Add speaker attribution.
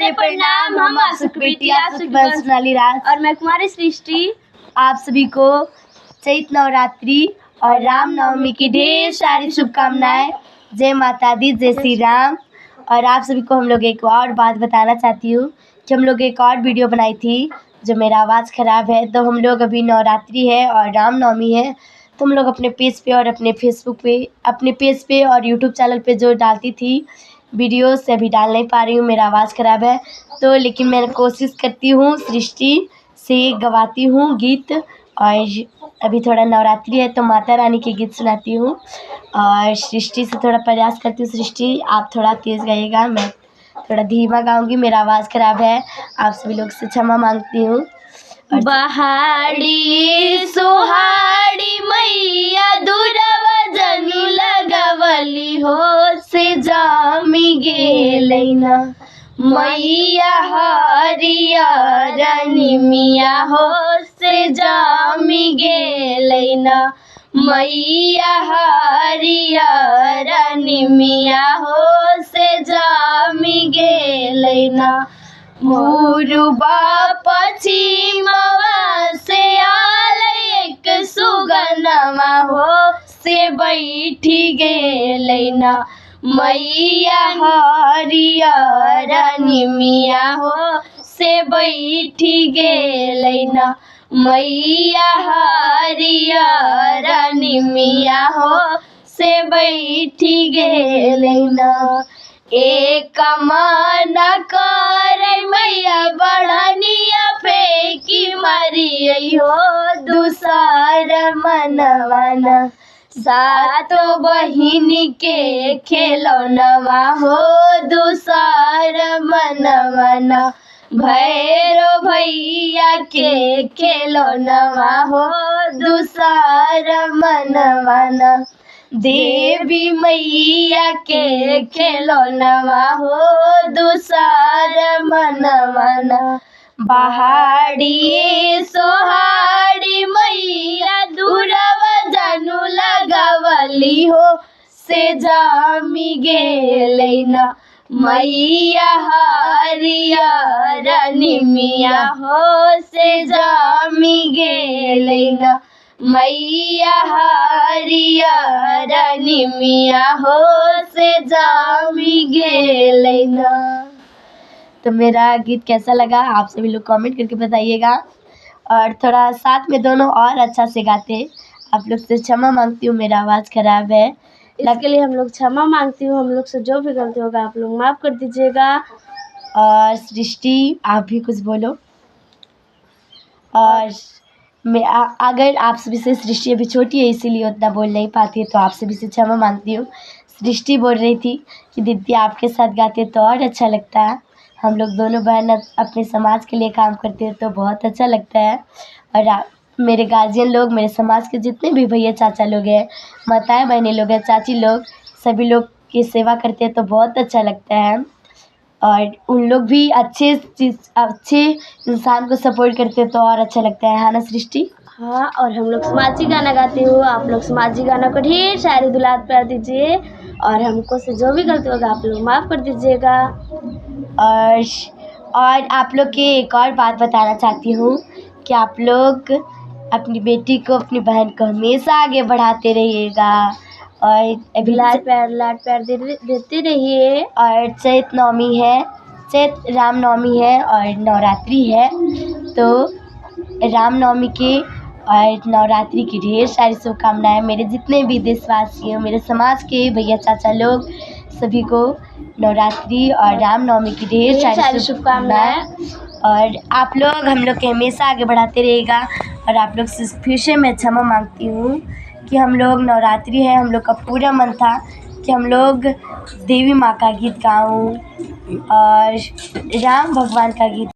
Speaker 1: नमस्ते प्रणाम। हम आप सुखबेटी, आप सोनाली राज
Speaker 2: और मैं कुमारी सृष्टि।
Speaker 1: आप सभी को चैत्र नवरात्रि और राम नवमी की ढेर सारी शुभकामनाएं। जय माता दी, जय श्री राम। और आप सभी को हम लोग एक और बात बताना चाहती हूँ कि हम लोग एक और वीडियो बनाई थी जो मेरा आवाज़ ख़राब है। तो हम लोग अभी नवरात्रि है और राम नवमी है, तो हम लोग अपने पेज पे और अपने फेसबुक पे, अपने पेज पे और यूट्यूब चैनल पे जो डालती थी वीडियो से अभी डाल नहीं पा रही हूँ, मेरा आवाज़ ख़राब है। तो लेकिन मैं कोशिश करती हूँ, सृष्टि से गवाती हूँ गीत। और अभी थोड़ा नवरात्रि है तो माता रानी के गीत सुनाती हूँ और सृष्टि से थोड़ा प्रयास करती हूँ। सृष्टि आप थोड़ा तेज़ गाइएगा, मैं थोड़ा धीमा गाऊँगी, मेरा आवाज़ ख़राब है, आप सभी लोग से क्षमा मांगती हूँ।
Speaker 2: बहाड़ी सोहाड़ी मैया दुरावा जनु लगवली हो से जामी गेलैना मैया हरियर निमिया हो से जामी गेलैना मैया हरियर निमिया हो से जामी गेलैना मुरुबा पश्चिमवा से आले एक सुगनवा हो से बैठी गेलैना मैया हरियर निमिया हो से बैठी गेलैना मैया हरियर निमिया हो से बैठी गेलैना। एक मन करे मैया बढ़निया फेंकी मारी हो दूसर मनवाना सातो बहिन के खेलौनवा हो दूसर मनवाना भैरो भैया के खेलौनवा हो दूसर मनवाना देवी मैया के खेलौनवा हो दूसर मनवाना बहाड़ी सोहाड़ी मैया दुरावा जनु लगवली हो से जामी गेलैना मैया हरियर निमिया हो से जामी गेलैना मैया हरियर निमिया हो से जामी गेलैना।
Speaker 1: तो मेरा गीत कैसा लगा आप सभी लोग कमेंट करके बताइएगा। और थोड़ा साथ में दोनों और अच्छा से गाते, आप लोग से क्षमा मांगती हूँ, मेरा आवाज़ ख़राब है,
Speaker 2: इसके लिए हम लोग क्षमा मांगती हूँ। हम लोग से जो भी गलती होगा आप लोग माफ़ कर दीजिएगा।
Speaker 1: और सृष्टि आप भी कुछ बोलो। और मैं अगर आप सभी से, सृष्टि अभी छोटी है इसीलिए उतना बोल नहीं पाती है, तो आप सभी से क्षमा मांगती हूँ। सृष्टि बोल रही थी कि दीदी आपके साथ गाते तो और अच्छा लगता है, हम लोग दोनों बहन अपने समाज के लिए काम करते हैं तो बहुत अच्छा लगता है। और मेरे गार्जियन लोग, मेरे समाज के जितने भी भैया चाचा लोग हैं, माताएं बहनें लोग हैं, चाची लोग, सभी लोग की सेवा करते हैं तो बहुत अच्छा लगता है। और उन लोग भी अच्छे इंसान को सपोर्ट करते हैं तो और अच्छा लगता है ना सृष्टि?
Speaker 2: हाँ, और हम लोग समाजी गाना गाते हो, आप लोग समाजी गाना को ढेर सारी दुलार प्यार दीजिए और हमको से जो भी गलती होगा आप लोग माफ़ कर दीजिएगा।
Speaker 1: और आप लोग के एक और बात बताना चाहती हूँ कि आप लोग अपनी बेटी को, अपनी बहन को हमेशा आगे बढ़ाते रहिएगा और अभी
Speaker 2: लाड प्यार देते रहिए।
Speaker 1: और चैत्र नवमी है, चैत्र राम नवमी है और नवरात्रि है, तो राम नवमी के और नवरात्रि की ढेर सारी शुभकामनाएं। मेरे जितने भी देशवासी हैं, मेरे समाज के भैया चाचा लोग, सभी को नवरात्रि और राम नवमी की ढेर सारी शुभकामनाएं। और आप लोग हम लोग के हमेशा आगे बढ़ाते रहेगा। और आप लोग से फिर से मैं क्षमा मांगती हूँ कि हम लोग नवरात्रि है, हम लोग का पूरा मन था कि हम लोग देवी माँ का गीत गाऊँ और राम भगवान का गीत